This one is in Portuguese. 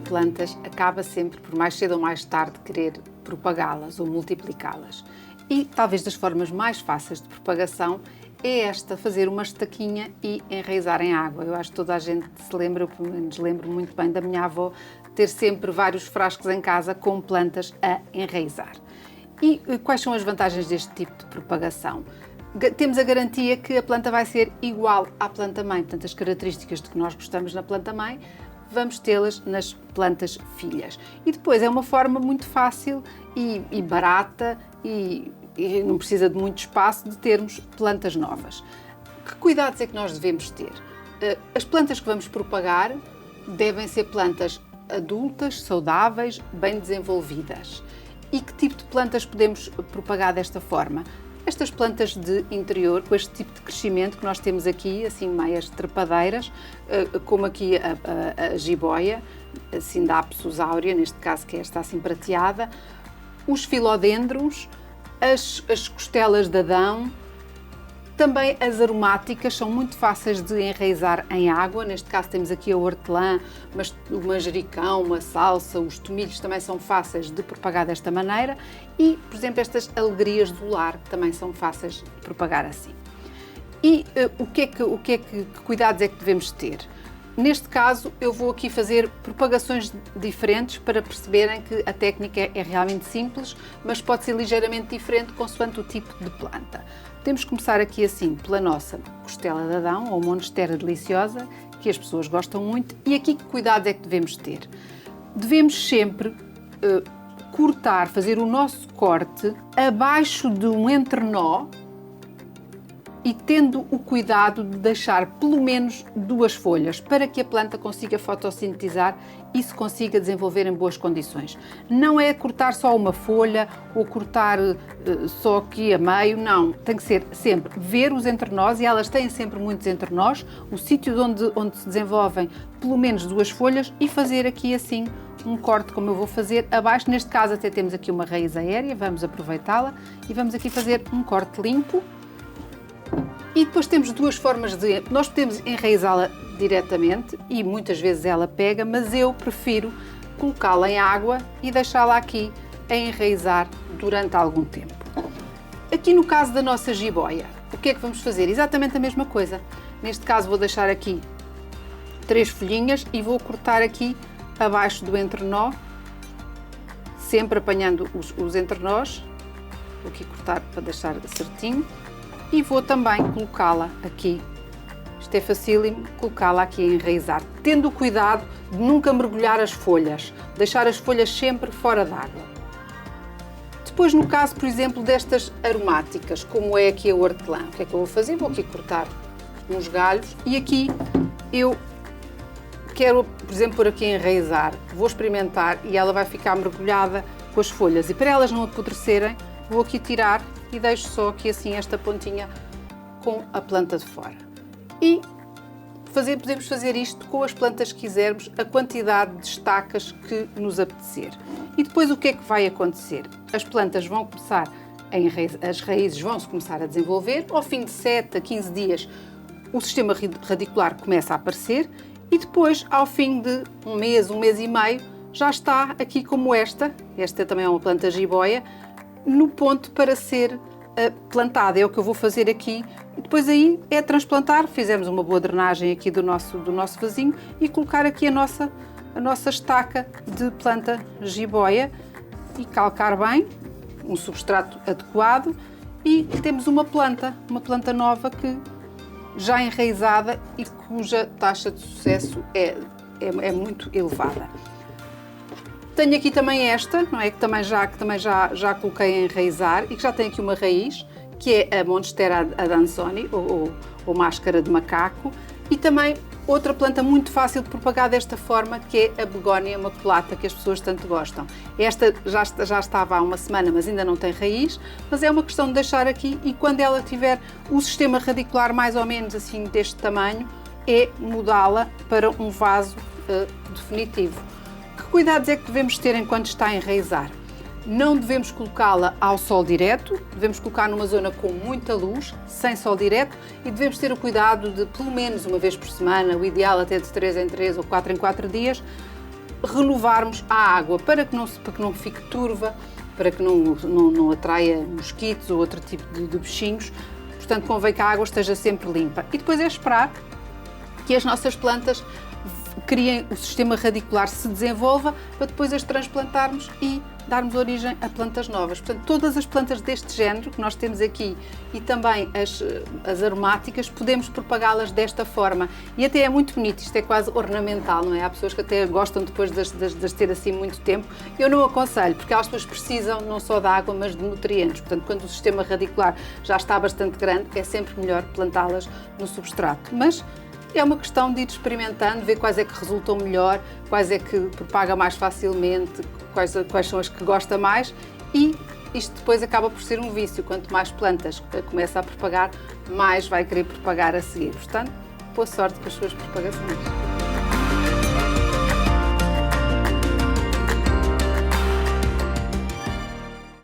plantas acaba sempre, por mais cedo ou mais tarde, querer propagá-las ou multiplicá-las. E talvez das formas mais fáceis de propagação é esta, fazer uma estaquinha e enraizar em água. Eu acho que toda a gente se lembra, eu pelo menos lembro muito bem da minha avó, ter sempre vários frascos em casa com plantas a enraizar. E quais são as vantagens deste tipo de propagação? Temos a garantia que a planta vai ser igual à planta-mãe, portanto as características de que nós gostamos na planta-mãe, vamos tê-las nas plantas filhas. E depois é uma forma muito fácil e barata e não precisa de muito espaço de termos plantas novas. Que cuidados é que nós devemos ter? As plantas que vamos propagar devem ser plantas adultas, saudáveis, bem desenvolvidas. E que tipo de plantas podemos propagar desta forma? Estas plantas de interior, com este tipo de crescimento que nós temos aqui, assim meias trepadeiras, como aqui a jiboia, a Scindapsus aurea, neste caso que é esta assim prateada, os filodendrons, as costelas de Adão, também as aromáticas são muito fáceis de enraizar em água, neste caso temos aqui a hortelã, mas o manjericão, a salsa, os tomilhos também são fáceis de propagar desta maneira e, por exemplo, estas alegrias do lar também são fáceis de propagar assim. E que cuidados é que devemos ter? Neste caso, eu vou aqui fazer propagações diferentes para perceberem que a técnica é realmente simples, mas pode ser ligeiramente diferente consoante o tipo de planta. Podemos começar aqui assim pela nossa costela de Adão, ou monstera deliciosa, que as pessoas gostam muito. E aqui que cuidados é que devemos ter? Devemos sempre cortar, fazer o nosso corte abaixo de um entrenó e tendo o cuidado de deixar pelo menos 2 folhas para que a planta consiga fotossintetizar e se consiga desenvolver em boas condições. Não é cortar só uma folha ou cortar só aqui a meio, não. Tem que ser sempre ver os entrenós, e elas têm sempre muitos entrenós, o sítio onde se desenvolvem pelo menos 2 folhas, e fazer aqui assim um corte como eu vou fazer abaixo. Neste caso até temos aqui uma raiz aérea, vamos aproveitá-la e vamos aqui fazer um corte limpo. E depois temos 2 formas de... Nós podemos enraizá-la diretamente e muitas vezes ela pega, mas eu prefiro colocá-la em água e deixá-la aqui a enraizar durante algum tempo. Aqui no caso da nossa jiboia, o que é que vamos fazer? Exatamente a mesma coisa. Neste caso vou deixar aqui 3 folhinhas e vou cortar aqui abaixo do entrenó, sempre apanhando os entrenós. Vou aqui cortar para deixar certinho. E vou também colocá-la aqui, isto é facílimo, colocá-la aqui a enraizar, tendo o cuidado de nunca mergulhar as folhas, deixar as folhas sempre fora d'água. Depois, no caso, por exemplo, destas aromáticas, como é aqui a hortelã, o que é que eu vou fazer? Vou aqui cortar uns galhos e aqui eu quero, por exemplo, pôr aqui a enraizar, vou experimentar e ela vai ficar mergulhada com as folhas, e para elas não apodrecerem, vou aqui tirar e deixo só aqui assim esta pontinha com a planta de fora. E podemos fazer isto com as plantas que quisermos, a quantidade de estacas que nos apetecer. E depois o que é que vai acontecer? As plantas vão começar as raízes vão-se começar a desenvolver, ao fim de 7 a 15 dias o sistema radicular começa a aparecer e depois, ao fim de um mês e meio, já está aqui como esta também é uma planta jiboia, no ponto para ser plantada. É o que eu vou fazer aqui. E depois aí é transplantar. Fizemos uma boa drenagem aqui do nosso vasinho e colocar aqui a nossa estaca de planta jiboia e calcar bem, um substrato adequado, e temos uma planta nova que já enraizada e cuja taxa de sucesso é muito elevada. Tenho aqui também esta, não é? que também já coloquei a enraizar e que já tem aqui uma raiz, que é a Monstera adansoni, ou máscara de macaco, e também outra planta muito fácil de propagar desta forma, que é a Begónia maculata, que as pessoas tanto gostam. Esta já estava há uma semana, mas ainda não tem raiz, mas é uma questão de deixar aqui, e quando ela tiver o sistema radicular mais ou menos assim deste tamanho, é mudá-la para um vaso definitivo. Que cuidados é que devemos ter enquanto está a enraizar? Não devemos colocá-la ao sol direto, devemos colocar numa zona com muita luz, sem sol direto, e devemos ter o cuidado de, pelo menos uma vez por semana, o ideal até de 3 em 3 ou 4 em 4 dias, renovarmos a água para que não fique turva, para que não atraia mosquitos ou outro tipo de bichinhos. Portanto, convém que a água esteja sempre limpa. E depois é esperar que as nossas plantas criem, o sistema radicular se desenvolva, para depois as transplantarmos e darmos origem a plantas novas. Portanto, todas as plantas deste género que nós temos aqui e também as aromáticas, podemos propagá-las desta forma. E até é muito bonito, isto é quase ornamental, não é? Há pessoas que até gostam depois de as ter assim muito tempo. Eu não aconselho, porque elas depois precisam não só de água, mas de nutrientes. Portanto, quando o sistema radicular já está bastante grande, é sempre melhor plantá-las no substrato. Mas é uma questão de ir experimentando, ver quais é que resultam melhor, quais é que propaga mais facilmente, quais são as que gosta mais, e isto depois acaba por ser um vício. Quanto mais plantas começa a propagar, mais vai querer propagar a seguir. Portanto, boa sorte com as suas propagações.